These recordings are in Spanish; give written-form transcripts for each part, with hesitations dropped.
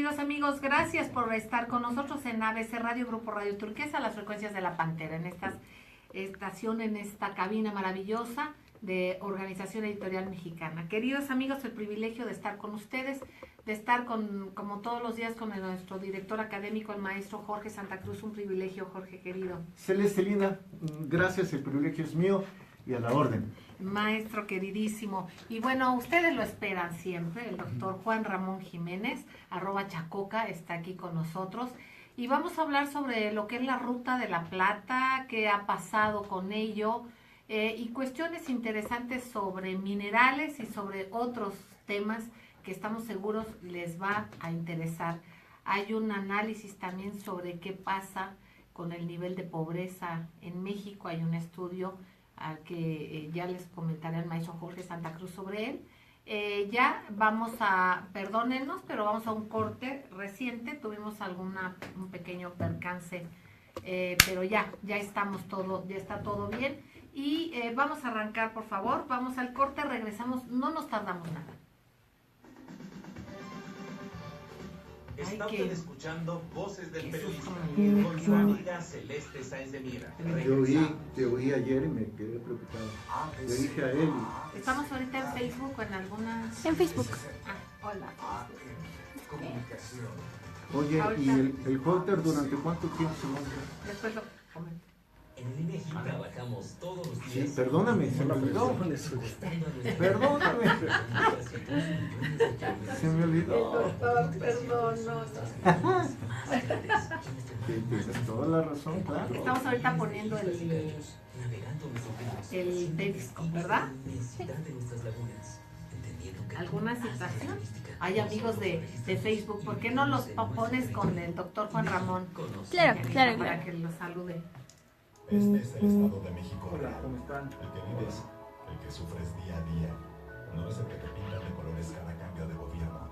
queridos amigos, gracias por estar con nosotros en ABC Radio, Grupo Radio Turquesa, las frecuencias de la Pantera, en esta estación, en esta cabina maravillosa de Organización Editorial Mexicana. Queridos amigos, el privilegio de estar con ustedes, de estar como todos los días con nuestro director académico, el maestro Jorge Santa Cruz. Un privilegio, Jorge querido. Celeste linda, gracias, el privilegio es mío y a la orden. Maestro queridísimo. Y bueno, ustedes lo esperan siempre. El doctor Juan Ramón Jiménez, @Chacoca, está aquí con nosotros. Y vamos a hablar sobre lo que es la Ruta de la Plata, qué ha pasado con ello, y cuestiones interesantes sobre minerales y sobre otros temas que estamos seguros les va a interesar. Hay un análisis también sobre qué pasa con el nivel de pobreza en México. Hay un estudio al que ya les comentaré al maestro Jorge Santa Cruz sobre él. Ya vamos a, perdónenos, pero vamos a un corte reciente. Tuvimos un pequeño percance, pero ya estamos ya está todo bien. Y vamos a arrancar, por favor. Vamos al corte, regresamos, no nos tardamos nada. Está usted escuchando Voces del Periodista con su amiga Celeste Sáenz de Miera. Te oí ayer y me quedé preocupado. Le dije a él. Estamos ahorita en Facebook o en algunas... En Facebook. Hola. Oye, Ahorita. ¿y el holter durante cuánto tiempo se monta? Después lo comento. En el INEGI trabajamos todos los días. Sí, perdóname, se me olvidó. Perdóname. Se me olvidó. Doctor, perdón, no. Tienes toda la razón, claro. Estamos ahorita poniendo el Periscope, ¿verdad? ¿Alguna situación? Hay amigos de Facebook, ¿por qué no los pones con el doctor Juan Ramón? Claro. Para que los salude. Este es el Estado de México. Hola, ¿cómo están? El que vives, el que sufres día a día. No es el que te pintan de colores cada cambio de gobierno.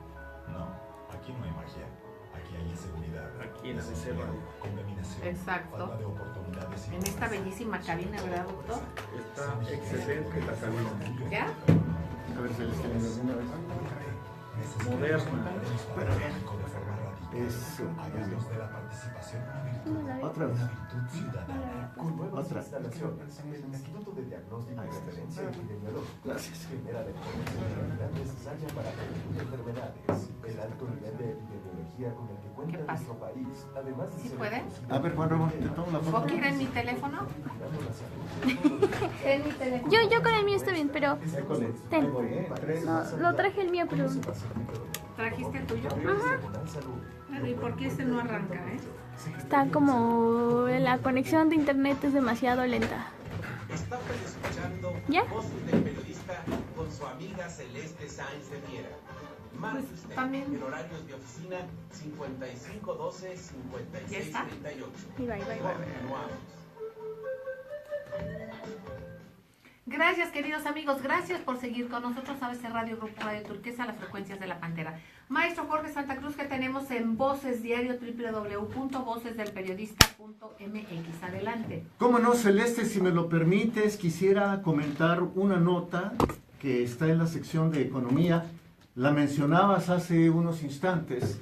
No, aquí no hay magia. Aquí hay inseguridad. Aquí en desempleo, contaminación, Exacto. falta de oportunidades y En esta bellísima cabina, ¿verdad, doctor? Está excelente la cabina. ¿Ya? A ver, Celeste, una vez. Moderna. Eso. Hagamos de la participación una virtud. Otra vez. Una virtud ciudadana. Con nuevas Otra. instalaciones, el Instituto de Diagnóstico y Referencia Epidemiológica Gracias. genera la información de calidad necesaria para prevenir enfermedades. El alto nivel de epidemiología con el que cuenta ¿Qué pasa? nuestro país, además de ¿Sí ser puede? reconocido A ver, Juan Ramón, te tomo la ¿Vos foto. quieres mi teléfono? cuidando la salud de todos. En mi teléfono. Yo con el mío está bien, pero École. ten. Ahí voy, Tres. No, lo traje el mío, pero ¿Cómo se pasa el micrófono? ¿Trajiste el tuyo? Nacional Salud. ¿Y por qué ese no arranca, está como la conexión de internet es demasiado lenta. Está usted escuchando ¿Ya? Voces del Periodista con su amiga Celeste Sáenz de Miera. Marque Pues, usted también. en horarios de oficina 5512-5638. ¿Ya está? Y bye. Continuamos. Gracias, queridos amigos, gracias por seguir con nosotros. ABC Radio, Grupo Radio Turquesa, las frecuencias de la Pantera. Maestro Jorge Santa Cruz, que tenemos en Voces Diario, www.vocesdelperiodista.mx. Adelante. Cómo no, Celeste, si me lo permites, quisiera comentar una nota que está en la sección de Economía. La mencionabas hace unos instantes.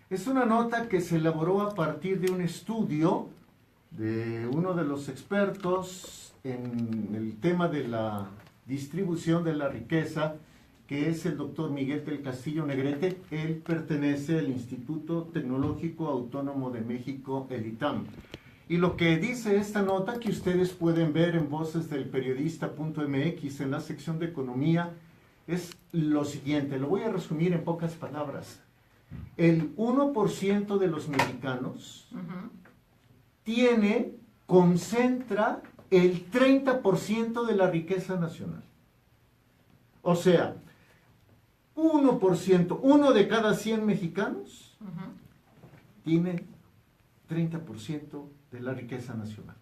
Es una nota que se elaboró a partir de un estudio de uno de los expertos en el tema de la distribución de la riqueza, que es el doctor Miguel del Castillo Negrete. Él pertenece al Instituto Tecnológico Autónomo de México, el ITAM. Y lo que dice esta nota, que ustedes pueden ver en vocesdelperiodista.mx en la sección de Economía, es lo siguiente. Lo voy a resumir en pocas palabras. El 1% de los mexicanos concentra el 30% de la riqueza nacional. O sea, 1%, uno de cada 100 mexicanos tiene 30% de la riqueza nacional.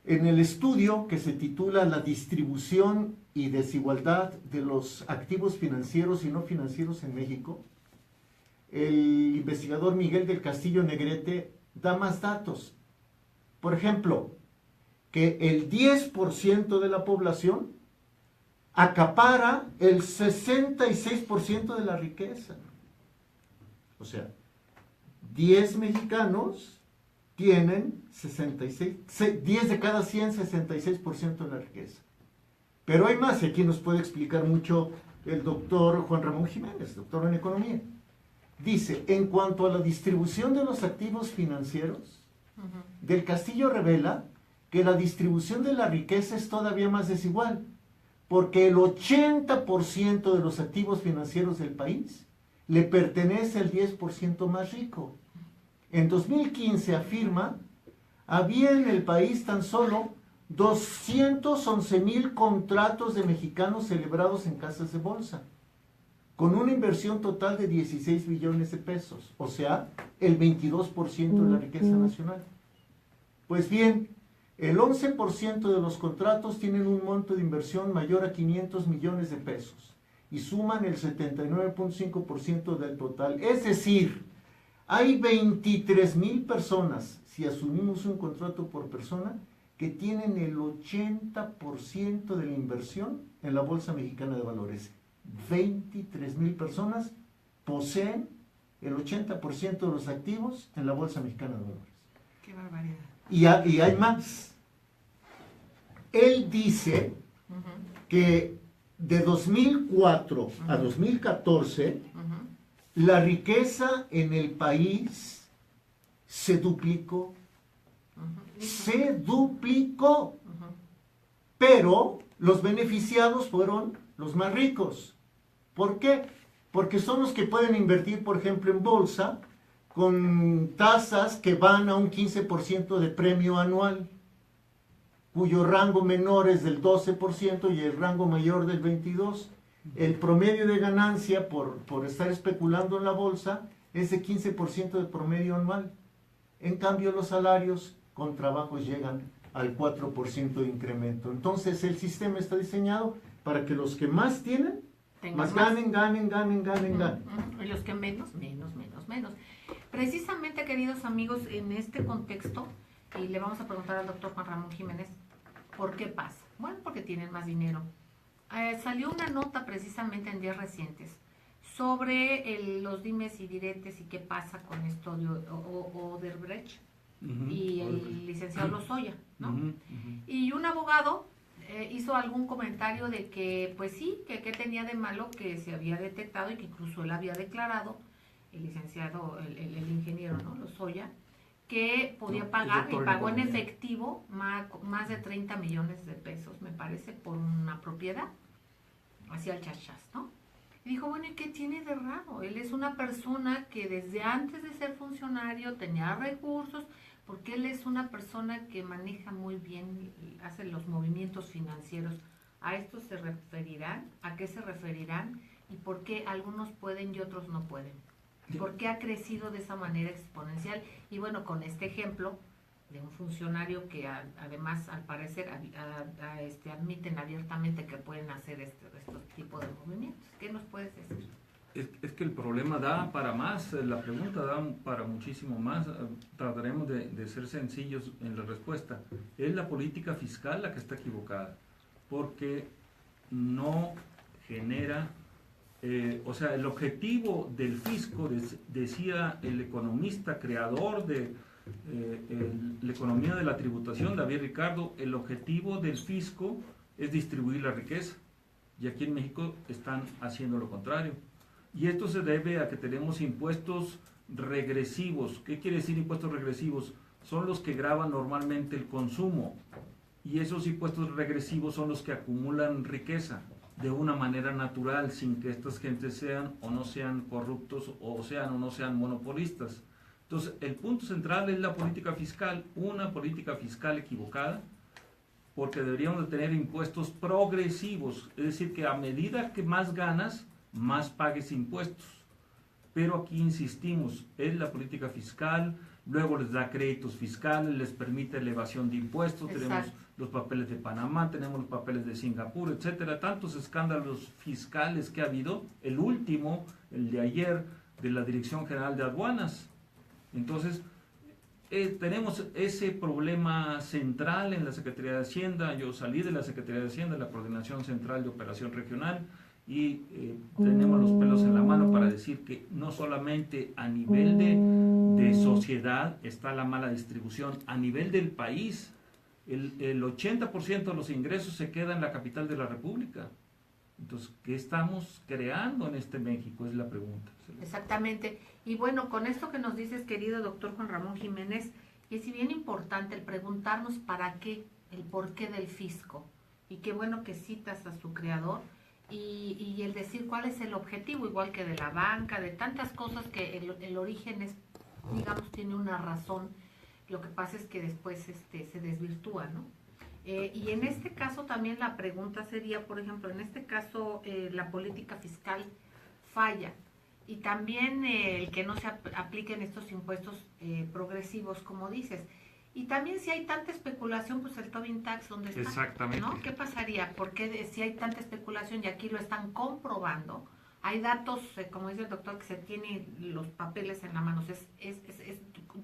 En el estudio que se titula La distribución y desigualdad de los activos financieros y no financieros en México, el investigador Miguel del Castillo Negrete da más datos. Por ejemplo, que el 10% de la población acapara el 66% de la riqueza. O O sea, 10 mexicanos tienen 10 de cada 100, 66% de la riqueza. Pero hay más, y aquí nos puede explicar mucho el doctor Juan Ramón Jiménez, doctor en economía. Dice, en cuanto a la distribución de los activos financieros, Del Castillo revela que la distribución de la riqueza es todavía más desigual, porque el 80% de los activos financieros del país le pertenece al 10% más rico. En 2015 afirma, había en el país tan solo 211,000 contratos de mexicanos celebrados en casas de bolsa, con una inversión total de 16 billones de pesos, o sea, el 22% de la riqueza nacional. Pues bien, el 11% de los contratos tienen un monto de inversión mayor a 500 millones de pesos y suman el 79.5% del total. Es decir, hay 23,000 personas, si asumimos un contrato por persona, que tienen el 80% de la inversión en la Bolsa Mexicana de Valores. 23,000 personas poseen el 80% de los activos en la Bolsa Mexicana de Valores. ¡Qué barbaridad! Y hay más. Él dice que de 2004 a 2014, la riqueza en el país se duplicó. Se duplicó. Pero los beneficiados fueron los más ricos. ¿Por qué? Porque son los que pueden invertir, por ejemplo, en bolsa, con tasas que van a un 15% de premio anual, cuyo rango menor es del 12% y el rango mayor del 22%. El promedio de ganancia por estar especulando en la bolsa es de 15% de promedio anual. En cambio, los salarios con trabajos llegan al 4% de incremento. Entonces, el sistema está diseñado para que los que más tienen, más ganen. Y los que menos. Precisamente, queridos amigos, en este contexto, y le vamos a preguntar al doctor Juan Ramón Jiménez, ¿por qué pasa? Bueno, porque tienen más dinero. Salió una nota precisamente en días recientes sobre los dimes y diretes y qué pasa con esto de Odebrecht y el licenciado Lozoya, ¿no? Y un abogado hizo algún comentario de que, pues sí, que tenía de malo que se había detectado y que incluso él había declarado, el licenciado, el ingeniero, ¿no? Lozoya, que podía pagar y pagó en efectivo más de 30 millones de pesos, me parece, por una propiedad, hacia el chachas, ¿no? Y dijo, bueno, ¿y qué tiene de raro? Él es una persona que desde antes de ser funcionario tenía recursos, porque él es una persona que maneja muy bien, hace los movimientos financieros. ¿A esto se referirán? ¿A qué se referirán? ¿Y por qué algunos pueden y otros no pueden? ¿Por qué ha crecido de esa manera exponencial? Y bueno, con este ejemplo de un funcionario que además, al parecer, admiten abiertamente que pueden hacer estos tipos de movimientos. ¿Qué nos puedes decir? Es que el problema da para más, la pregunta da para muchísimo más. Trataremos de ser sencillos en la respuesta. Es la política fiscal la que está equivocada, porque no genera... o sea, el objetivo del fisco, decía el economista creador de la economía de la tributación, David Ricardo, el objetivo del fisco es distribuir la riqueza. Y aquí en México están haciendo lo contrario. Y esto se debe a que tenemos impuestos regresivos. ¿Qué quiere decir impuestos regresivos? Son los que gravan normalmente el consumo. Y esos impuestos regresivos son los que acumulan riqueza de una manera natural, sin que estas gentes sean o no sean corruptos o no sean monopolistas. Entonces, el punto central es la política fiscal, una política fiscal equivocada, porque deberíamos de tener impuestos progresivos, es decir, que a medida que más ganas, más pagues impuestos. Pero aquí insistimos, es la política fiscal, luego les da créditos fiscales, les permite elevación de impuestos. Exacto. Tenemos los papeles de Panamá, tenemos los papeles de Singapur, etcétera, tantos escándalos fiscales que ha habido, el último, el de ayer, de la Dirección General de Aduanas. Entonces, tenemos ese problema central en la Secretaría de Hacienda. Yo salí de la Secretaría de Hacienda, la Coordinación Central de Operación Regional, y tenemos los pelos en la mano para decir que no solamente a nivel de sociedad está la mala distribución, a nivel del país, el 80% de los ingresos se queda en la capital de la República. Entonces, ¿qué estamos creando en este México? Es la pregunta. Exactamente. Y bueno, con esto que nos dices, querido doctor Juan Ramón Jiménez, es bien importante el preguntarnos para qué, el porqué del fisco. Y qué bueno que citas a su creador y el decir cuál es el objetivo, igual que de la banca, de tantas cosas que el origen es, digamos, tiene una razón. Lo que pasa es que después se desvirtúa, ¿no? Y en este caso también la pregunta sería, por ejemplo, en este caso la política fiscal falla y también el que no se apliquen estos impuestos progresivos, como dices. Y también si hay tanta especulación, pues el Tobin Tax, ¿dónde está? Exactamente. ¿No? ¿Qué pasaría? Porque si hay tanta especulación y aquí lo están comprobando, hay datos, como dice el doctor, que se tienen los papeles en la mano, es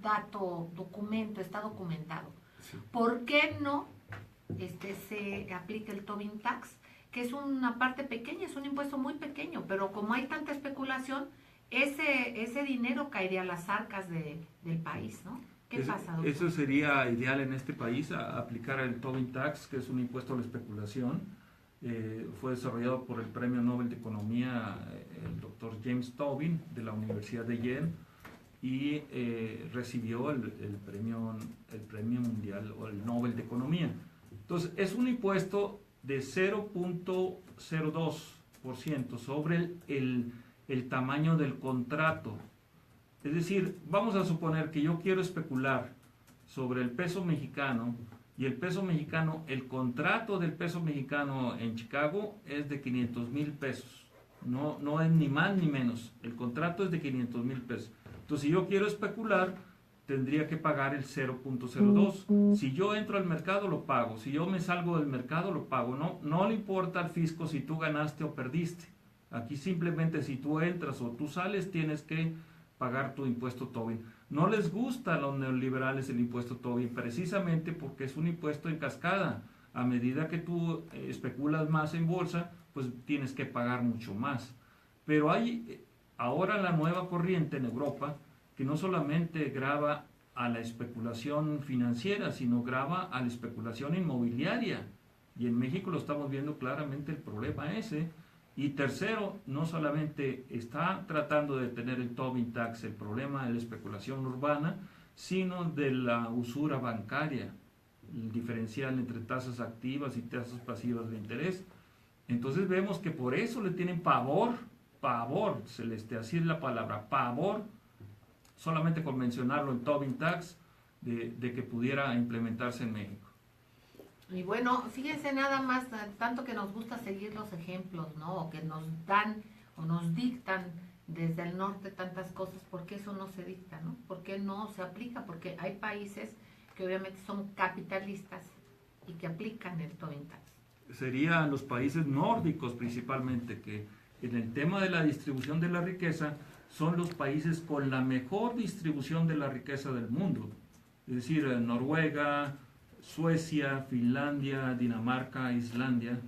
dato, documento, está documentado. Sí. ¿Por qué no se aplica el Tobin Tax? Que es una parte pequeña, es un impuesto muy pequeño, pero como hay tanta especulación, ese dinero caería a las arcas del país, ¿no? ¿Qué pasa, doctor? Eso sería ideal en este país, aplicar el Tobin Tax, que es un impuesto a la especulación. Fue desarrollado por el Premio Nobel de Economía, el doctor James Tobin, de la Universidad de Yale, y recibió el premio mundial o el Nobel de Economía. Entonces, es un impuesto de 0.02% sobre el tamaño del contrato. Es decir, vamos a suponer que yo quiero especular sobre el peso mexicano, y el peso mexicano, el contrato del peso mexicano en Chicago es de 500,000 pesos. No es ni más ni menos. El contrato es de 500,000 pesos. Entonces, si yo quiero especular, tendría que pagar el 0.02. Si yo entro al mercado, lo pago. Si yo me salgo del mercado, lo pago. No le importa al fisco si tú ganaste o perdiste. Aquí simplemente si tú entras o tú sales, tienes que pagar tu impuesto Tobin. No les gusta a los neoliberales el impuesto Tobin, precisamente porque es un impuesto en cascada. A medida que tú especulas más en bolsa, pues tienes que pagar mucho más. Pero hay ahora la nueva corriente en Europa que no solamente grava a la especulación financiera, sino grava a la especulación inmobiliaria. Y en México lo estamos viendo claramente el problema ese. Y tercero, no solamente está tratando de detener el Tobin Tax, el problema de la especulación urbana, sino de la usura bancaria, el diferencial entre tasas activas y tasas pasivas de interés. Entonces vemos que por eso le tienen pavor, Celeste, así es la palabra, pavor, solamente con mencionarlo el Tobin Tax, de que pudiera implementarse en México. Y bueno, fíjense nada más, tanto que nos gusta seguir los ejemplos, ¿no? O que nos dan o nos dictan desde el norte tantas cosas, ¿por qué eso no se dicta, no? ¿Por qué no se aplica? Porque hay países que obviamente son capitalistas y que aplican el Tobin Tax. Serían los países nórdicos principalmente, que en el tema de la distribución de la riqueza son los países con la mejor distribución de la riqueza del mundo. Es decir, Noruega, Suecia, Finlandia, Dinamarca, Islandia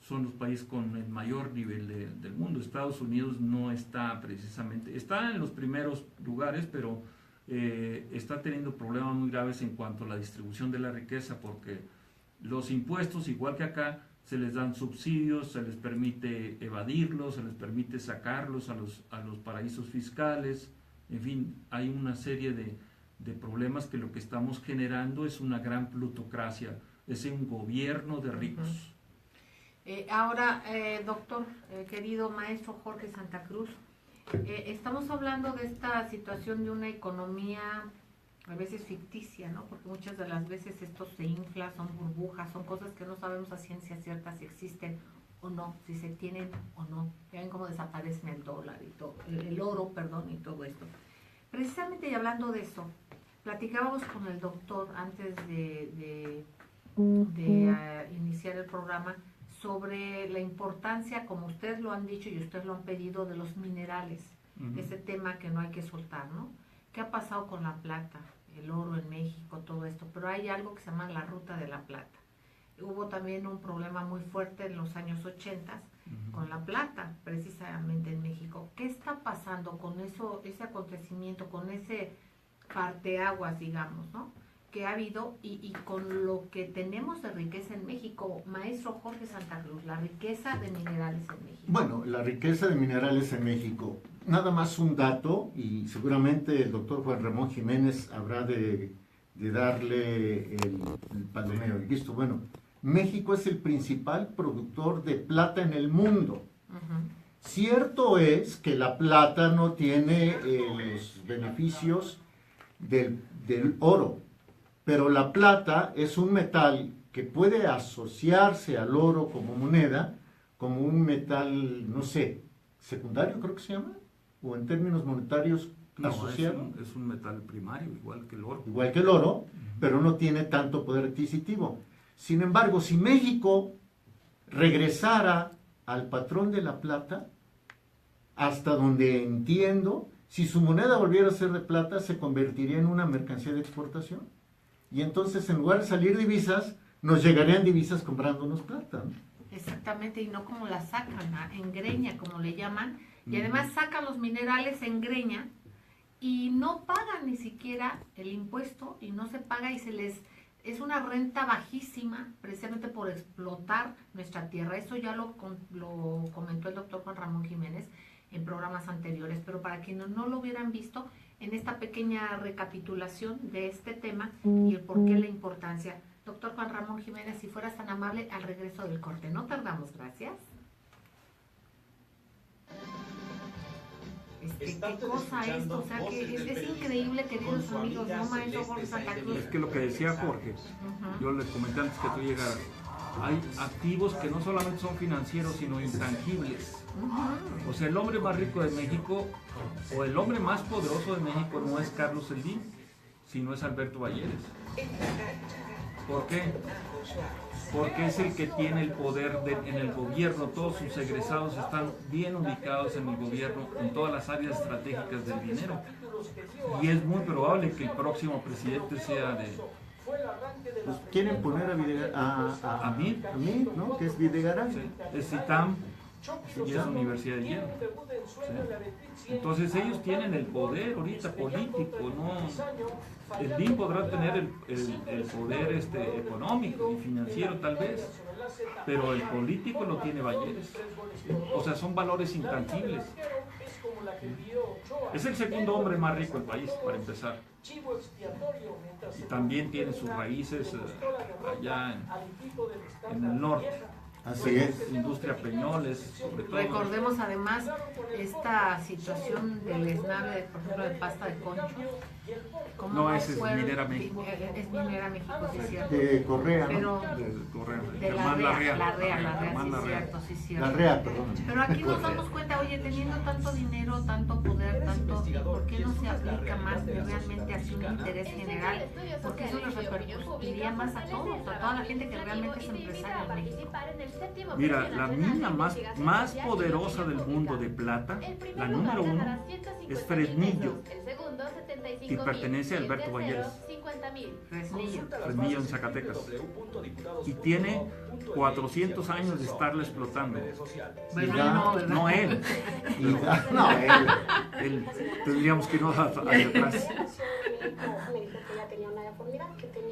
son los países con el mayor nivel del mundo. Estados Unidos no está precisamente, está en los primeros lugares, pero está teniendo problemas muy graves en cuanto a la distribución de la riqueza, porque los impuestos, igual que acá, se les dan subsidios, se les permite evadirlos, se les permite sacarlos a los paraísos fiscales. En fin, hay una serie de problemas que lo que estamos generando es una gran plutocracia, es un gobierno de ricos. Ahora, doctor, querido maestro Jorge Santa Cruz, estamos hablando de esta situación de una economía a veces ficticia, ¿no? Porque muchas de las veces esto se infla, son burbujas, son cosas que no sabemos a ciencia cierta si existen o no, si se tienen o no. Vean cómo desaparecen el dólar y todo, el oro, perdón, y todo esto. Precisamente y hablando de eso, platicábamos con el doctor antes de iniciar el programa sobre la importancia, como ustedes lo han dicho y ustedes lo han pedido, de los minerales, ese tema que no hay que soltar, ¿no? ¿Qué ha pasado con la plata, el oro en México, todo esto? Pero hay algo que se llama la Ruta de la Plata. hubo también un problema muy fuerte en los años 80 con la plata, precisamente en México. ¿Qué está pasando con eso, ese acontecimiento, con ese parteaguas, digamos, ¿no?, que ha habido y con lo que tenemos de riqueza en México? Maestro Jorge Santa Cruz, la riqueza de minerales en México. Bueno, la riqueza de minerales en México, nada más un dato, y seguramente el doctor Juan Ramón Jiménez habrá de darle el palomeo, el visto bueno. México es el principal productor de plata en el mundo. Cierto es que la plata no tiene los beneficios del oro, pero la plata es un metal que puede asociarse al oro como moneda, como un metal, no sé, secundario creo que se llama, o en términos monetarios asociado. Es un metal primario, igual que el oro. Igual que el oro, pero no tiene tanto poder adquisitivo. Sin embargo, si México regresara al patrón de la plata, hasta donde entiendo, si su moneda volviera a ser de plata, se convertiría en una mercancía de exportación. Y entonces, en lugar de salir divisas, nos llegarían divisas comprándonos plata, ¿no? Exactamente, y no como la sacan, en greña, como le llaman. Y además sacan los minerales en greña y no pagan ni siquiera el impuesto, y no se paga, y se les... Es una renta bajísima, precisamente por explotar nuestra tierra. Eso ya lo comentó el doctor Juan Ramón Jiménez en programas anteriores, pero para quienes no lo hubieran visto, en esta pequeña recapitulación de este tema y el por qué la importancia. Doctor Juan Ramón Jiménez, si fueras tan amable, al regreso del corte. No tardamos, gracias. ¿Qué cosa esto? O sea, que es increíble, queridos amigos, ¿no, maestro Jorge Santa Cruz? Es que lo que decía Jorge, yo les comenté antes que tú llegaras, hay activos que no solamente son financieros, sino intangibles. O sea, el hombre más rico de México, o el hombre más poderoso de México, no es Carlos Slim, sino es Alberto Valleres. ¿Por qué? Porque es el que tiene el poder en el gobierno. Todos sus egresados están bien ubicados en el gobierno, en todas las áreas estratégicas del dinero. Y es muy probable que el próximo presidente sea de... Pues quieren poner a mí, ¿no? Que es Videgaray. Sí, es CITAM y es Universidad de Hierro. Sí. Entonces ellos tienen el poder ahorita político, ¿no? El DIM podrá tener el poder económico y financiero tal vez, pero el político lo tiene Valleres. O sea, son valores intangibles. Es el segundo hombre más rico del país, para empezar. Y también tiene sus raíces allá en el norte. Así es. Industria Peñoles, sobre todo. Recordemos además esta situación del desnave, por ejemplo, de pasta de concho. No, ese es Minera México. Es Minera México, sí es cierto. De Correa, ¿no? Pero De Correa. de Germán Larrea, Germán sí es Larrea. cierto, sí es cierto. Larrea, perdón. Pero aquí nos damos cuenta, oye, teniendo tanto dinero, tanto poder, tanto, ¿por qué no se aplica más realmente hacia un interés general? Porque eso les repercutiría más a todos, a toda la gente que realmente es empresaria en México. Mira, la mina más poderosa del mundo de plata, la número 1, es Fresnillo, y pertenece a Alberto Valleres. Fresnillo en Zacatecas. Y tiene 400 años de estarla explotando. Bueno, no, ¿verdad? No él. No, Él tendríamos que irnos hacia atrás.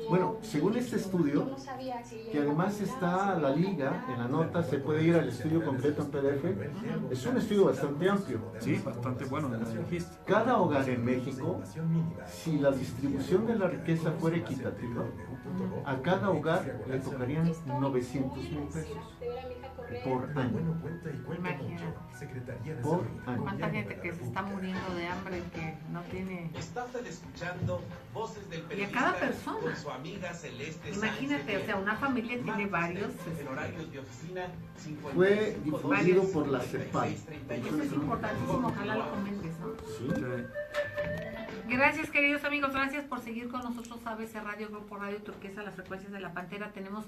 Bueno, según este estudio, que además está a la liga, en la nota, se puede ir al estudio completo en PDF, es un estudio bastante amplio. Sí, bastante bueno, como dijiste. Cada hogar en México, si la distribución de la riqueza fuera equitativa, a cada hogar le tocarían 900,000 pesos por año. Imagínate. Por año. ¿Cuánta gente que se está muriendo de hambre, que no tiene... Está usted escuchando Voces del Y a cada Periodista persona. con su amiga Celeste Imagínate, Sánchez o sea, una familia tiene varios... en horarios de oficina, Fue difundido por la CEPAL. Eso es importantísimo, ojalá lo comentes, ¿no? Sí. Gracias, queridos amigos, gracias por seguir con nosotros ABC Radio, Grupo Radio Turquesa, las frecuencias de la Pantera. Tenemos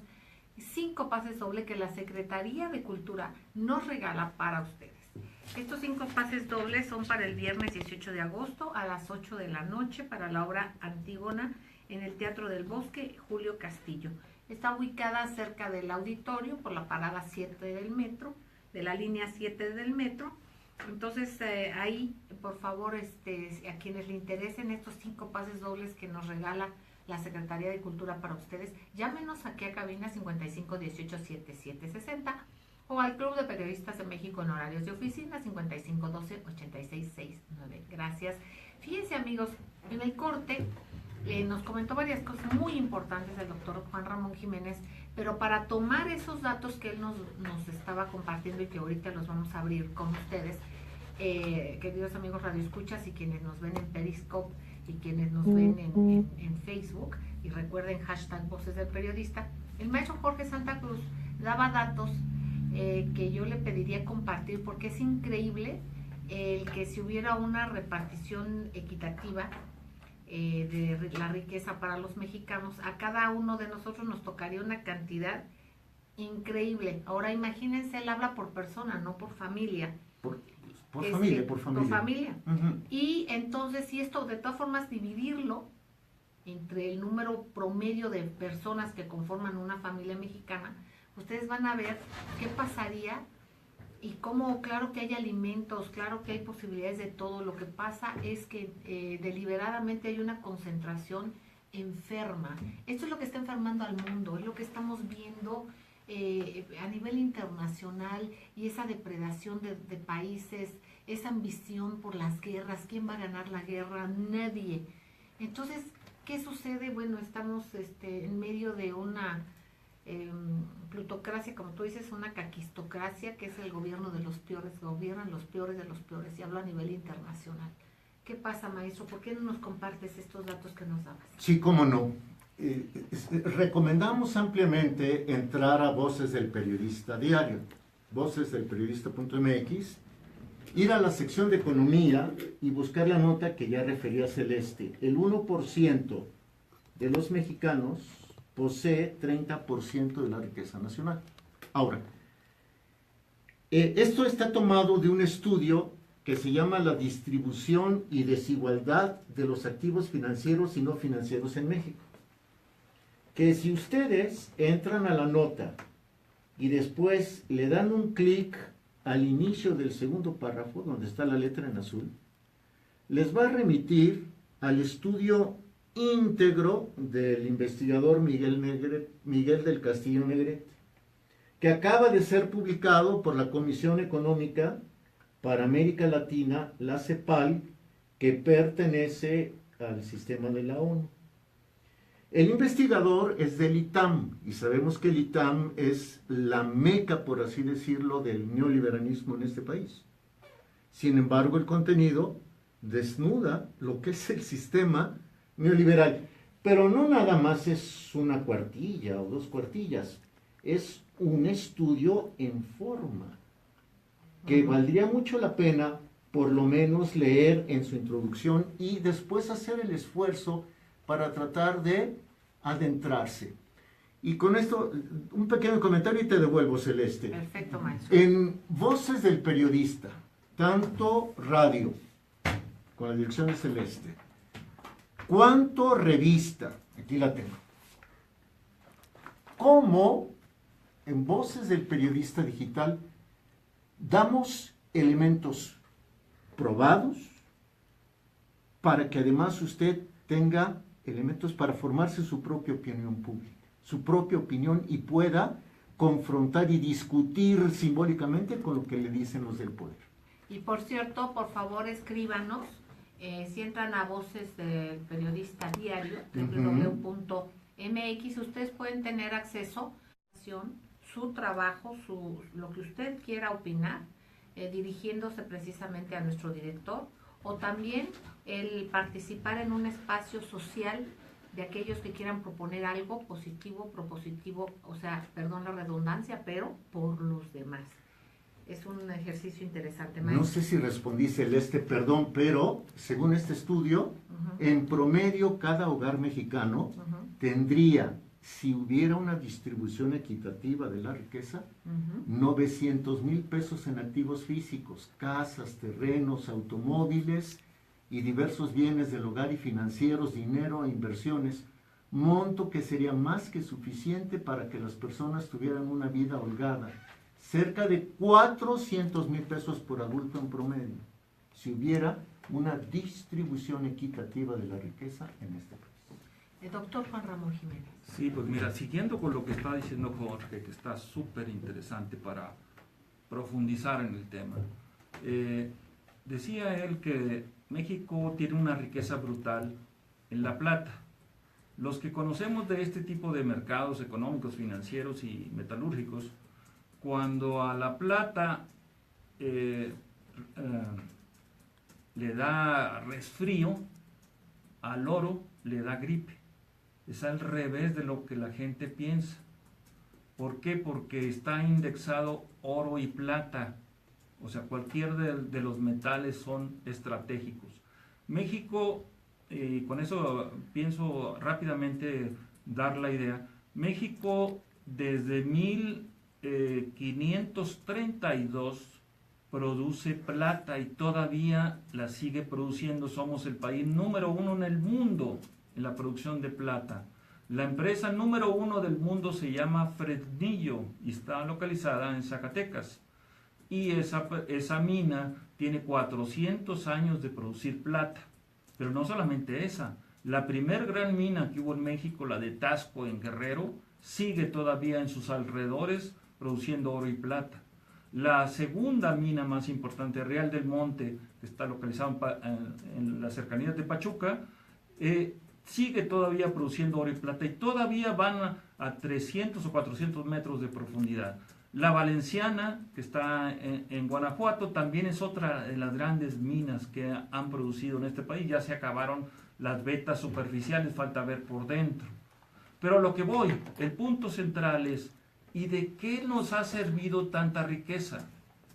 5 pases doble que la Secretaría de Cultura nos regala para ustedes. Estos 5 pases dobles son para el viernes 18 de agosto a las 8 de la noche para la obra Antígona en el Teatro del Bosque, Julio Castillo. Está ubicada cerca del auditorio por la parada 7 del metro, de la línea 7 del metro. Entonces ahí, por favor, a quienes le interesen estos 5 pases dobles que nos regala la Secretaría de Cultura para ustedes, llámenos aquí a cabina 55 18 77 60 o al Club de Periodistas de México en horarios de oficina 55 12 86 69. Gracias. Fíjense, amigos, en el corte nos comentó varias cosas muy importantes el doctor Juan Ramón Jiménez, pero para tomar esos datos que él nos estaba compartiendo y que ahorita los vamos a abrir con ustedes, queridos amigos radioescuchas y quienes nos ven en Periscope y quienes nos ven en Facebook, y recuerden hashtag Voces del Periodista, el maestro Jorge Santa Cruz daba datos que yo le pediría compartir, porque es increíble el que si hubiera una repartición equitativa de la riqueza para los mexicanos, a cada uno de nosotros nos tocaría una cantidad increíble. Ahora imagínense, él habla por persona, no por familia. Por familia. Por familia. Y entonces, si esto, de todas formas, dividirlo entre el número promedio de personas que conforman una familia mexicana, ustedes van a ver qué pasaría y cómo, claro que hay alimentos, claro que hay posibilidades de todo. Lo que pasa es que deliberadamente hay una concentración enferma. Esto es lo que está enfermando al mundo, es lo que estamos viendo a nivel internacional, y esa depredación de países, esa ambición por las guerras. ¿Quién va a ganar la guerra? Nadie. Entonces, ¿qué sucede? Bueno, estamos en medio de una plutocracia, como tú dices, una caquistocracia, que es el gobierno de los peores, gobiernan los peores de los peores, y hablo a nivel internacional. ¿Qué pasa, maestro? ¿Por qué no nos compartes estos datos que nos dabas? Sí, cómo no. Recomendamos ampliamente entrar a Voces del Periodista Diario, vocesdelperiodista.mx, ir a la sección de Economía y buscar la nota que ya refería Celeste. El 1% de los mexicanos posee 30% de la riqueza nacional. Ahora, esto está tomado de un estudio que se llama La distribución y desigualdad de los activos financieros y no financieros en México. Que si ustedes entran a la nota y después le dan un clic al inicio del segundo párrafo, donde está la letra en azul, les va a remitir al estudio íntegro del investigador Miguel del Castillo Negrete, que acaba de ser publicado por la Comisión Económica para América Latina, la CEPAL, que pertenece al sistema de la ONU. El investigador es del ITAM, y sabemos que el ITAM es la meca, por así decirlo, del neoliberalismo en este país. Sin embargo, el contenido desnuda lo que es el sistema neoliberal. Pero no nada más es una cuartilla o 2 cuartillas, es un estudio en forma, que valdría mucho la pena por lo menos leer en su introducción y después hacer el esfuerzo para tratar de adentrarse. Y con esto, un pequeño comentario y te devuelvo, Celeste. Perfecto, maestro. En Voces del Periodista, tanto radio, con la dirección de Celeste, cuanto revista, aquí la tengo, como en Voces del Periodista Digital, damos elementos probados para que además usted tenga elementos para formarse su propia opinión pública, su propia opinión, y pueda confrontar y discutir simbólicamente con lo que le dicen los del poder. Y por cierto, por favor escríbanos, si entran a Voces del Periodista Diario, www.mx, ustedes pueden tener acceso a su trabajo, lo que usted quiera opinar, dirigiéndose precisamente a nuestro director, o también el participar en un espacio social de aquellos que quieran proponer algo positivo, propositivo, o sea, perdón la redundancia, pero por los demás. Es un ejercicio interesante, maestro. No sé si respondí, Celeste, perdón, pero según este estudio, en promedio cada hogar mexicano tendría, si hubiera una distribución equitativa de la riqueza, 900,000 pesos en activos físicos, casas, terrenos, automóviles y diversos bienes del hogar y financieros, dinero e inversiones, monto que sería más que suficiente para que las personas tuvieran una vida holgada, cerca de 400,000 pesos por adulto en promedio, si hubiera una distribución equitativa de la riqueza en este país. El doctor Juan Ramón Jiménez. Sí, pues mira, siguiendo con lo que está diciendo Jorge, que está súper interesante para profundizar en el tema. Decía él que México tiene una riqueza brutal en la plata. Los que conocemos de este tipo de mercados económicos, financieros y metalúrgicos, cuando a la plata le da resfrío, al oro le da gripe. Es al revés de lo que la gente piensa. ¿Por qué? Porque está indexado oro y plata. O sea, cualquier de los metales son estratégicos. México, con eso pienso rápidamente dar la idea, México desde 1532 produce plata y todavía la sigue produciendo. Somos el país número 1 en el mundo en la producción de plata. La empresa número 1 del mundo se llama Fresnillo y está localizada en Zacatecas. Y esa mina tiene 400 años de producir plata. Pero no solamente esa. La primer gran mina que hubo en México, la de Tasco en Guerrero, sigue todavía en sus alrededores produciendo oro y plata. La segunda mina más importante, Real del Monte, que está localizada en las cercanías de Pachuca, sigue todavía produciendo oro y plata y todavía van a 300 o 400 metros de profundidad. La Valenciana, que está en Guanajuato, también es otra de las grandes minas que han producido en este país. Ya se acabaron las vetas superficiales, falta ver por dentro. Pero a lo que voy, el punto central es, ¿y de qué nos ha servido tanta riqueza?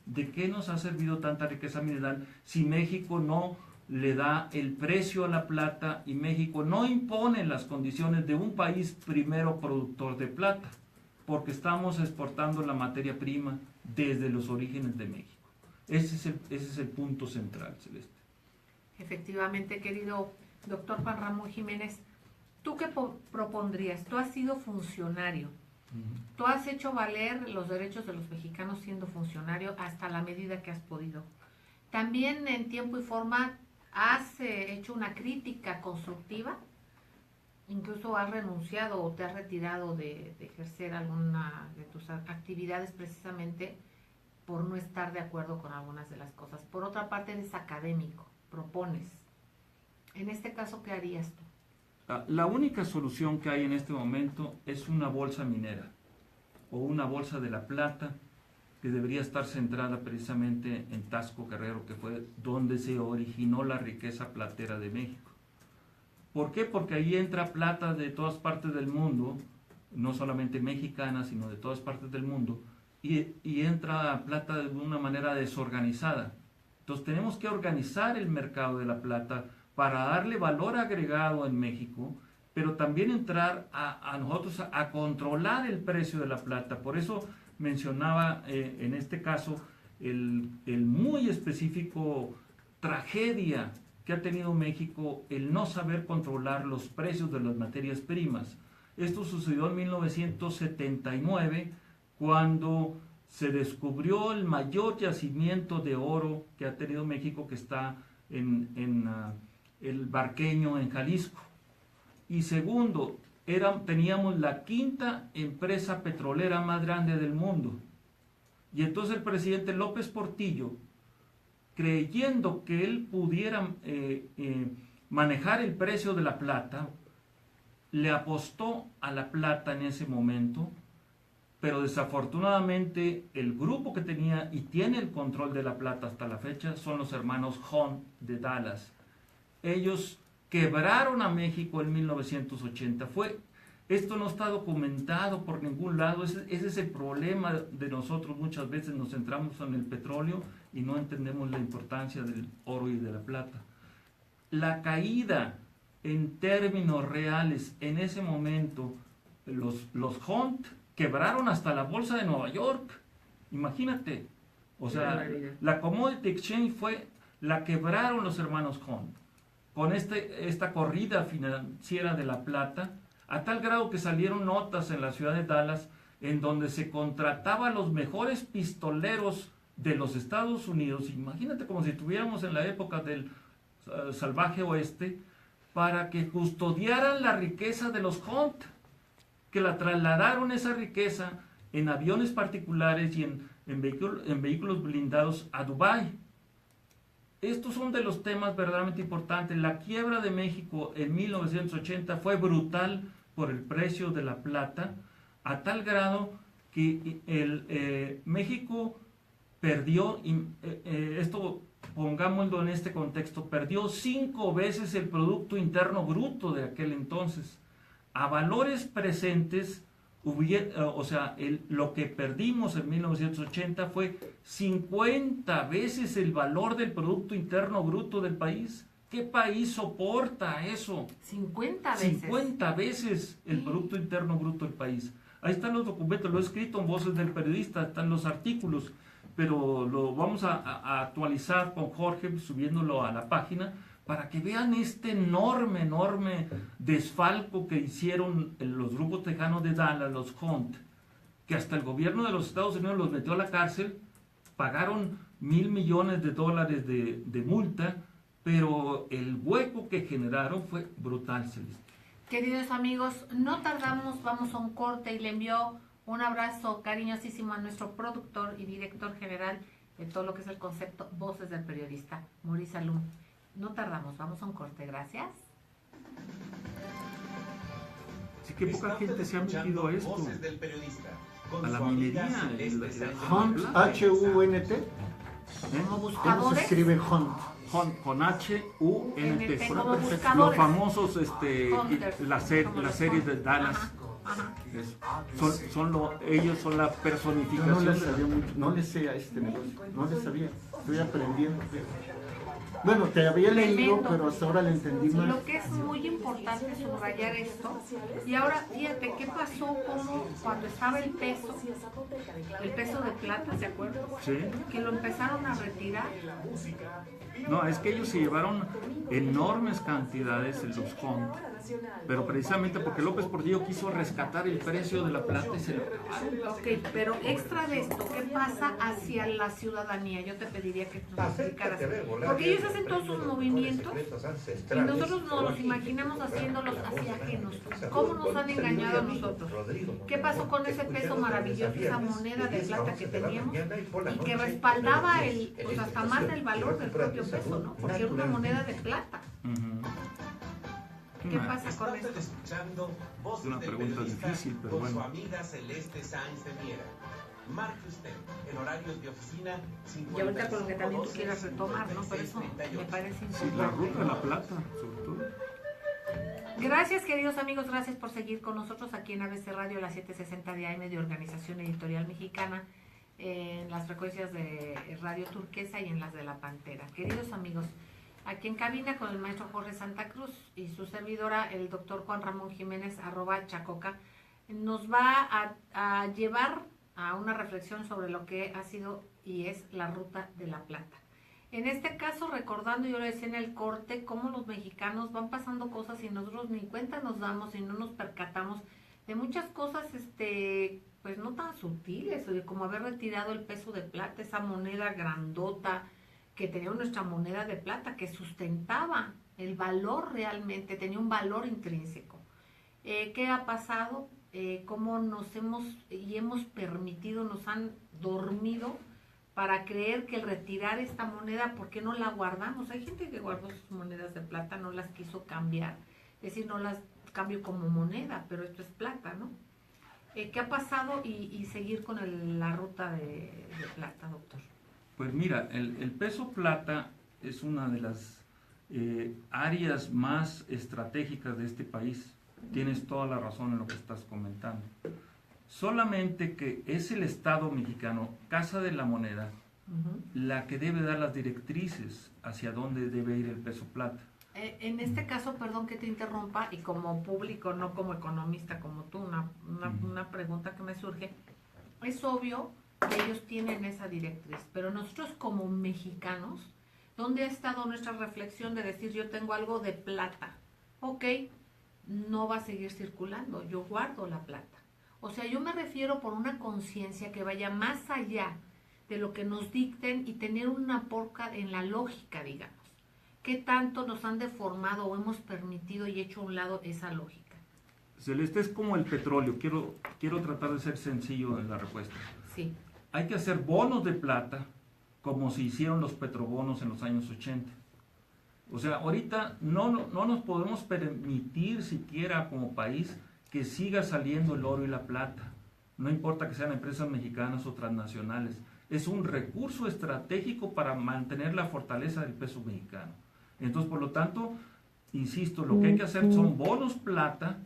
¿De qué nos ha servido tanta riqueza mineral si México no le da el precio a la plata y México no impone las condiciones de un país primero productor de plata? Porque estamos exportando la materia prima desde los orígenes de México. Ese es el punto central, Celeste. Efectivamente, querido doctor Juan Ramón Jiménez, ¿tú qué propondrías? Tú has sido funcionario. Tú has hecho valer los derechos de los mexicanos siendo funcionario hasta la medida que has podido. También en tiempo y forma has hecho una crítica constructiva, incluso has renunciado o te has retirado de ejercer alguna de tus actividades precisamente por no estar de acuerdo con algunas de las cosas. Por otra parte, eres académico, propones. En este caso, ¿qué harías tú? La única solución que hay en este momento es una bolsa minera o una bolsa de la plata que debería estar centrada precisamente en Tasco Guerrero, que fue donde se originó la riqueza platera de México. ¿Por qué? Porque ahí entra plata de todas partes del mundo, no solamente mexicana, sino de todas partes del mundo, y entra plata de una manera desorganizada. Entonces tenemos que organizar el mercado de la plata para darle valor agregado en México, pero también entrar a nosotros a controlar el precio de la plata. Por eso mencionaba en este caso el muy específico tragedia que ha tenido México el no saber controlar los precios de las materias primas. Esto sucedió en 1979, cuando se descubrió el mayor yacimiento de oro que ha tenido México, que está en el Barqueño, en Jalisco. Y segundo, teníamos la quinta empresa petrolera más grande del mundo. Y entonces el presidente López Portillo, creyendo que él pudiera manejar el precio de la plata, le apostó a la plata en ese momento, pero desafortunadamente el grupo que tenía y tiene el control de la plata hasta la fecha son los hermanos Hunt de Dallas. Ellos quebraron a México en 1980. Esto no está documentado por ningún lado. Ese es el problema de nosotros. Muchas veces nos centramos en el petróleo y no entendemos la importancia del oro y de la plata. La caída en términos reales en ese momento, los Hunt quebraron hasta la bolsa de Nueva York. Imagínate. O sea, la Commodity Exchange la quebraron los hermanos Hunt. Con esta corrida financiera de la plata, a tal grado que salieron notas en la ciudad de Dallas en donde se contrataba a los mejores pistoleros de los Estados Unidos, imagínate como si estuviéramos en la época del salvaje oeste, para que custodiaran la riqueza de los Hunt, que la trasladaron esa riqueza en aviones particulares y en vehículos blindados a Dubái. Estos son de los temas verdaderamente importantes. La quiebra de México en 1980 fue brutal por el precio de la plata, a tal grado que México perdió, esto pongámoslo en este contexto, perdió 5 veces el Producto Interno Bruto de aquel entonces. A valores presentes, lo que perdimos en 1980 fue 50 veces el valor del Producto Interno Bruto del país. ¿Qué país soporta eso? 50 veces. 50 veces el Producto Interno Bruto del país. Ahí están los documentos, lo he escrito en Voces del Periodista, están los artículos, pero lo vamos a actualizar con Jorge, subiéndolo a la página, para que vean este enorme desfalco que hicieron los grupos tejanos de Dallas, los Hunt, que hasta el gobierno de los Estados Unidos los metió a la cárcel, pagaron $1,000 millones de multa, pero el hueco que generaron fue brutal, Celeste. Queridos amigos, no tardamos, vamos a un corte y le envío un abrazo cariñosísimo a nuestro productor y director general de todo lo que es el concepto Voces del Periodista, Maurice Salum. No tardamos, vamos a un corte, gracias. Sí, que poca gente se ha metido a esto, Voces del Periodista, a la minería. Hunt, H-U-N-T. Como ¿Cómo se buscadores. escribe Hunt? Hunt, con H-U-N-T. Como Los buscadores. famosos, Hunters, la como serie los de Hunt. Dallas. Ajá. Ellos son la Yo personificación. no le sabía mucho, no le sé a este negocio, no le sabía, estoy aprendiendo. Bueno, te había leído, Tremendo. pero hasta ahora le entendí más. Lo que es muy importante subrayar esto, y ahora fíjate qué pasó como cuando estaba el peso de plata, ¿se acuerdan? Sí. Que lo empezaron a retirar. No, es que ellos se llevaron enormes cantidades en los Hunt, pero precisamente porque López Portillo quiso rescatar el precio de la plata y se lo acabaron. Ok, pero extra de esto, ¿qué pasa hacia la ciudadanía? Yo te pediría que nos explicaras. Porque ellos hacen todos sus movimientos y nosotros nos los imaginamos haciéndolos hacia ajenos. ¿Cómo nos han engañado a nosotros? ¿Qué pasó con ese peso maravilloso, esa moneda de plata que teníamos y que respaldaba pues hasta más el valor del propio peso, ¿no? Porque era una moneda de plata. ¿Qué pasa con Están esto? escuchando Voces Una del pregunta Periodista difícil, pero con bueno. su amiga Celeste Sáenz de Miera. Marque usted en horarios de oficina 55 Y ahorita con lo que también tú quieras retomar, ¿no? Por eso me parece Sí, importante. la ruta de la plata, sobre todo. Gracias, queridos amigos, gracias por seguir con nosotros aquí en ABC Radio, las 760 de AM de Organización Editorial Mexicana, en las frecuencias de Radio Turquesa y en las de La Pantera. Queridos amigos, aquí en cabina con el maestro Jorge Santa Cruz y su servidora, el doctor Juan Ramón Jiménez, @Chacoca, nos va a llevar a una reflexión sobre lo que ha sido y es la Ruta de la Plata. En este caso, recordando, yo lo decía en el corte, cómo los mexicanos van pasando cosas y nosotros ni cuenta nos damos y no nos percatamos de muchas cosas, pues no tan sutiles, como haber retirado el peso de plata, esa moneda grandota que tenía nuestra moneda de plata, que sustentaba el valor realmente, tenía un valor intrínseco. ¿Qué ha pasado? Cómo hemos permitido, nos han dormido para creer que el retirar esta moneda, ¿por qué no la guardamos? Hay gente que guardó sus monedas de plata, no las quiso cambiar, es decir, no las cambio como moneda, pero esto es plata, ¿no? ¿Qué ha pasado? Y seguir con la ruta de plata, doctor. Pues mira, el peso plata es una de las áreas más estratégicas de este país. Tienes toda la razón en lo que estás comentando. Solamente que es el Estado mexicano, Casa de la Moneda, la que debe dar las directrices hacia dónde debe ir el peso plata. En este caso, perdón que te interrumpa, y como público, no como economista, como tú, una pregunta que me surge. Es obvio que ellos tienen esa directriz, pero nosotros como mexicanos, ¿dónde ha estado nuestra reflexión de decir yo tengo algo de plata? Ok, no va a seguir circulando, yo guardo la plata. O sea, yo me refiero por una conciencia que vaya más allá de lo que nos dicten y tener una porca en la lógica, digamos. ¿Qué tanto nos han deformado o hemos permitido y hecho a un lado esa lógica? Celeste, es como el petróleo. Quiero tratar de ser sencillo en la respuesta. Sí. Hay que hacer bonos de plata como se hicieron los petrobonos en los años 80. O sea, ahorita no nos podemos permitir siquiera como país que siga saliendo el oro y la plata. No importa que sean empresas mexicanas o transnacionales. Es un recurso estratégico para mantener la fortaleza del peso mexicano. Entonces, por lo tanto, insisto, lo que hay que hacer son bonos plata,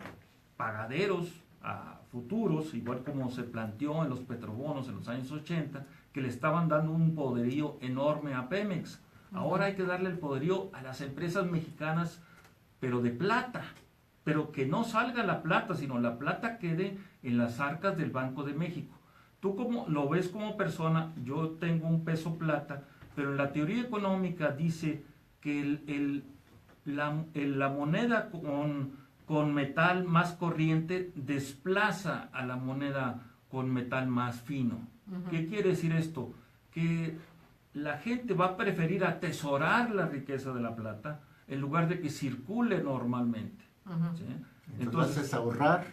pagaderos a futuros, igual como se planteó en los petrobonos en los años 80, que le estaban dando un poderío enorme a Pemex. Ahora hay que darle el poderío a las empresas mexicanas, pero de plata, pero que no salga la plata, sino la plata quede en las arcas del Banco de México. Tú como lo ves como persona, yo tengo un peso plata, pero en la teoría económica dice que la moneda con metal más corriente desplaza a la moneda con metal más fino. ¿Qué quiere decir esto? Que la gente va a preferir atesorar la riqueza de la plata en lugar de que circule normalmente. ¿Sí? Entonces ahorrar.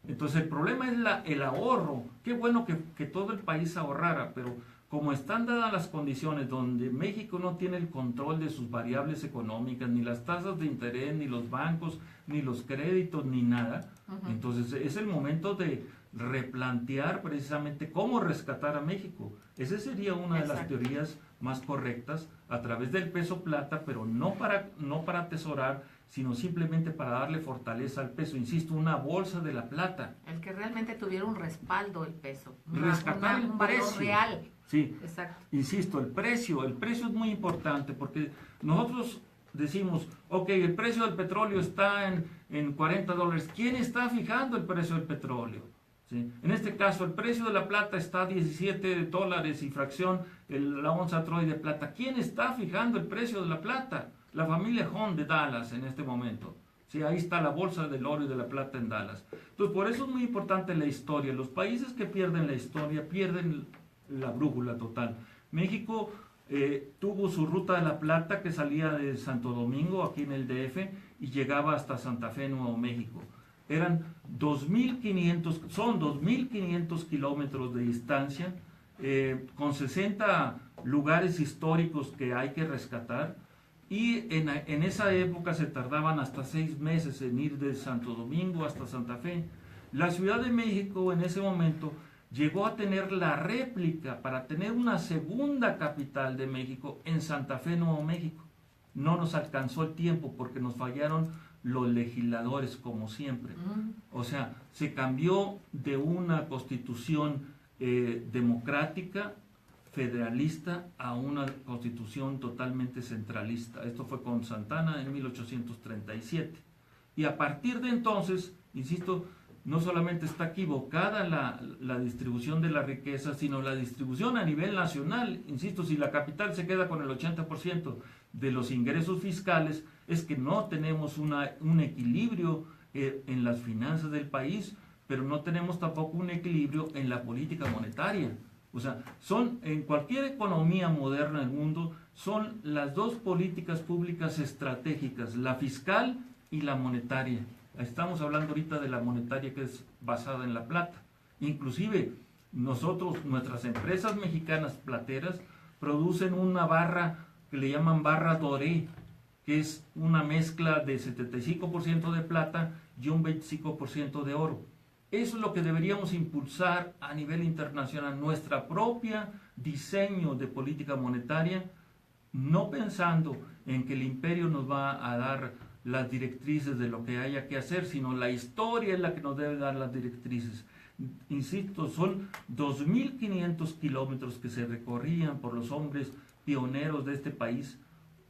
Entonces el problema es el ahorro. Qué bueno que todo el país ahorrara, pero como están dadas las condiciones donde México no tiene el control de sus variables económicas, ni las tasas de interés, ni los bancos, ni los créditos, ni nada, entonces es el momento de replantear precisamente cómo rescatar a México. Esa sería una de las teorías más correctas, a través del peso plata, pero no para atesorar, sino simplemente para darle fortaleza al peso. Insisto, una bolsa de la plata. El que realmente tuviera un respaldo el peso. Rescatar el un valor precio. real. Sí, exacto. Insisto, el precio es muy importante porque nosotros decimos, ok, el precio del petróleo está en $40. ¿Quién está fijando el precio del petróleo? ¿Sí? En este caso, el precio de la plata está a $17 y fracción la onza Troy de plata. ¿Quién está fijando el precio de la plata? La familia Hunt de Dallas en este momento. Sí, ahí está la bolsa del oro y de la plata en Dallas. Entonces, por eso es muy importante la historia. Los países que pierden la historia pierden la brújula total. México tuvo su ruta de la plata que salía de Santo Domingo, aquí en el DF, y llegaba hasta Santa Fe, Nuevo México. Eran 2.500 kilómetros de distancia, con 60 lugares históricos que hay que rescatar. Y en esa época se tardaban hasta 6 meses en ir de Santo Domingo hasta Santa Fe. La Ciudad de México en ese momento llegó a tener la réplica para tener una segunda capital de México en Santa Fe, Nuevo México. No nos alcanzó el tiempo porque nos fallaron los legisladores como siempre. O sea, se cambió de una constitución democrática, federalista, a una constitución totalmente centralista. Esto fue con Santana en 1837. Y a partir de entonces, insisto, no solamente está equivocada la distribución de la riqueza, sino la distribución a nivel nacional. Insisto, si la capital se queda con el 80% de los ingresos fiscales, es que no tenemos un equilibrio en las finanzas del país, pero no tenemos tampoco un equilibrio en la política monetaria. O sea, en cualquier economía moderna del mundo, son las dos políticas públicas estratégicas, la fiscal y la monetaria. Estamos hablando ahorita de la monetaria, que es basada en la plata. Inclusive, nuestras empresas mexicanas plateras producen una barra que le llaman barra doré, que es una mezcla de 75% de plata y un 25% de oro. Eso es lo que deberíamos impulsar a nivel internacional, nuestra propia diseño de política monetaria, no pensando en que el imperio nos va a dar las directrices de lo que haya que hacer, sino la historia es la que nos debe dar las directrices. Insisto, son 2.500 kilómetros que se recorrían por los hombres pioneros de este país,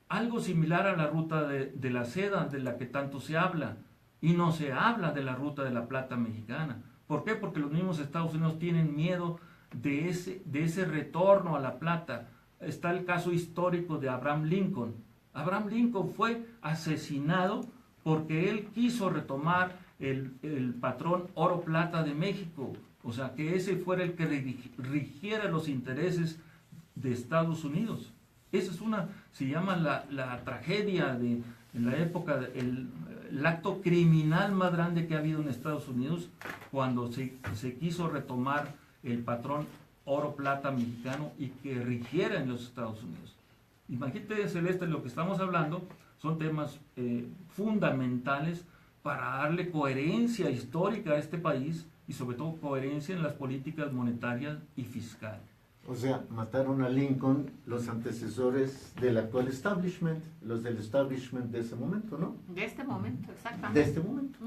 algo similar a la ruta de la seda de la que tanto se habla, y no se habla de la ruta de la plata mexicana. ¿Por qué? Porque los mismos Estados Unidos tienen miedo de ese retorno a la plata. Está el caso histórico de Abraham Lincoln. Abraham Lincoln fue asesinado porque él quiso retomar el patrón oro-plata de México, o sea, que ese fuera el que rigiera los intereses de Estados Unidos. Esa es se llama la tragedia en la época, el acto criminal más grande que ha habido en Estados Unidos, cuando se quiso retomar el patrón oro-plata mexicano y que rigiera en los Estados Unidos. Imagínate, Celeste, lo que estamos hablando son temas fundamentales para darle coherencia histórica a este país y sobre todo coherencia en las políticas monetarias y fiscales. O sea, mataron a Lincoln los antecesores del actual establishment, los del establishment de ese momento, ¿no? De este momento, exactamente. De este momento.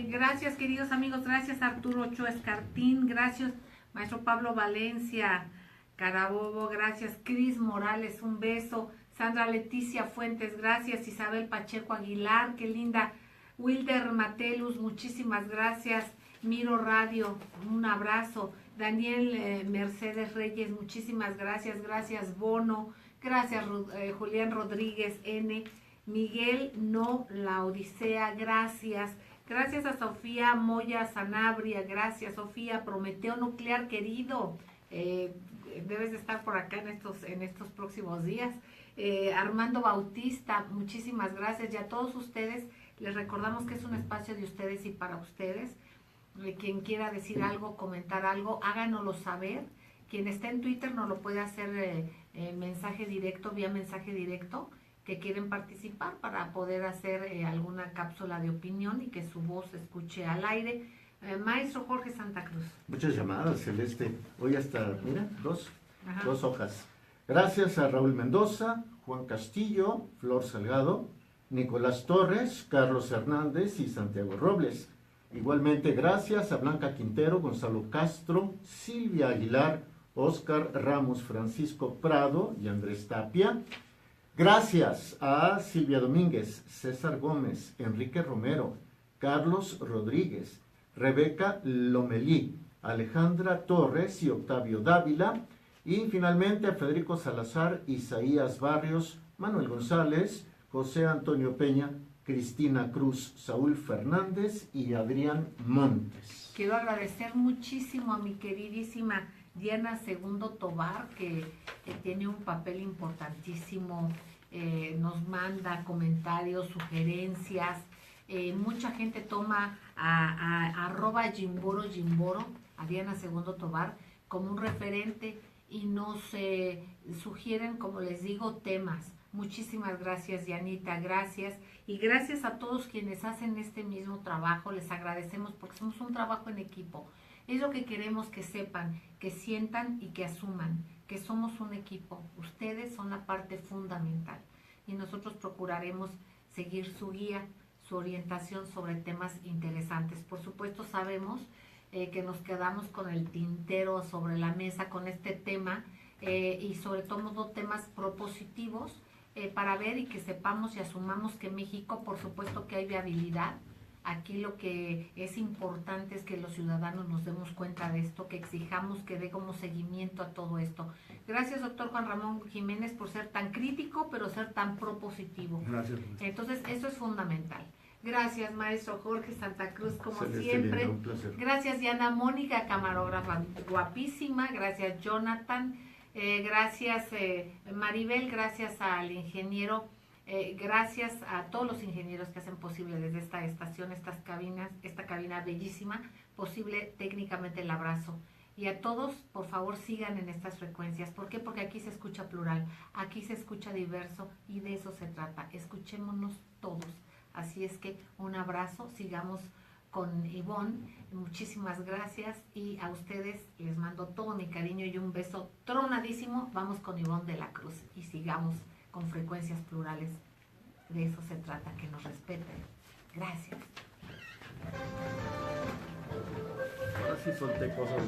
Gracias, queridos amigos, gracias Arturo Ochoa Escartín, gracias maestro Pablo Valencia Carabobo, gracias Cris Morales, un beso, Sandra Leticia Fuentes, gracias, Isabel Pacheco Aguilar, qué linda, Wilder Matelus, muchísimas gracias, Miro Radio, un abrazo, Daniel Mercedes Reyes, muchísimas gracias, gracias Bono, gracias Julián Rodríguez N, Miguel No, La Odisea, gracias a Sofía Moya Sanabria, gracias Sofía, Prometeo Nuclear querido, debes de estar por acá en estos próximos días, Armando Bautista, muchísimas gracias, y a todos ustedes les recordamos que es un espacio de ustedes y para ustedes. Quien quiera decir algo, comentar algo, háganoslo saber. Quien esté en Twitter nos lo puede hacer mensaje directo, vía mensaje directo, que quieren participar para poder hacer alguna cápsula de opinión y que su voz se escuche al aire. Maestro Jorge Santa Cruz. Muchas llamadas, Celeste. Hoy hasta, mira, dos hojas. Gracias a Raúl Mendoza, Juan Castillo, Flor Salgado, Nicolás Torres, Carlos Hernández y Santiago Robles. Igualmente gracias a Blanca Quintero, Gonzalo Castro, Silvia Aguilar, Óscar Ramos, Francisco Prado y Andrés Tapia. Gracias a Silvia Domínguez, César Gómez, Enrique Romero, Carlos Rodríguez, Rebeca Lomelí, Alejandra Torres y Octavio Dávila. Y finalmente a Federico Salazar, Isaías Barrios, Manuel González, José Antonio Peña, Cristina Cruz, Saúl Fernández y Adrián Montes. Quiero agradecer muchísimo a mi queridísima Diana Segundo Tobar, que tiene un papel importantísimo, nos manda comentarios, sugerencias, mucha gente toma a @Jimboro, a Diana Segundo Tobar, como un referente y nos sugieren, como les digo, temas. Muchísimas gracias, Dianita, gracias. Y gracias a todos quienes hacen este mismo trabajo, les agradecemos porque somos un trabajo en equipo. Es lo que queremos que sepan, que sientan y que asuman, que somos un equipo. Ustedes son la parte fundamental y nosotros procuraremos seguir su guía, su orientación sobre temas interesantes. Por supuesto sabemos que nos quedamos con el tintero sobre la mesa con este tema y sobre todo temas propositivos para ver y que sepamos y asumamos que México, por supuesto que hay viabilidad. Aquí lo que es importante es que los ciudadanos nos demos cuenta de esto, que exijamos que demos seguimiento a todo esto. Gracias, doctor Juan Ramón Jiménez, por ser tan crítico, pero ser tan propositivo. Gracias. Entonces, eso es fundamental. Gracias, maestro Jorge Santa Cruz, como Celeste siempre. Linda, un placer. Gracias, Diana Mónica, camarógrafa guapísima. Gracias, Jonathan. Gracias, Maribel. Gracias al ingeniero. Gracias a todos los ingenieros que hacen posible desde esta estación, estas cabinas, esta cabina bellísima, posible técnicamente el abrazo. Y a todos, por favor, sigan en estas frecuencias. ¿Por qué? Porque aquí se escucha plural, aquí se escucha diverso y de eso se trata. Escuchémonos todos. Así es que un abrazo, sigamos con Ivonne. Muchísimas gracias y a ustedes les mando todo mi cariño y un beso tronadísimo. Vamos con Ivonne de la Cruz y sigamos con frecuencias plurales. De eso se trata, que nos respeten. Gracias. Ahora sí solté cosas.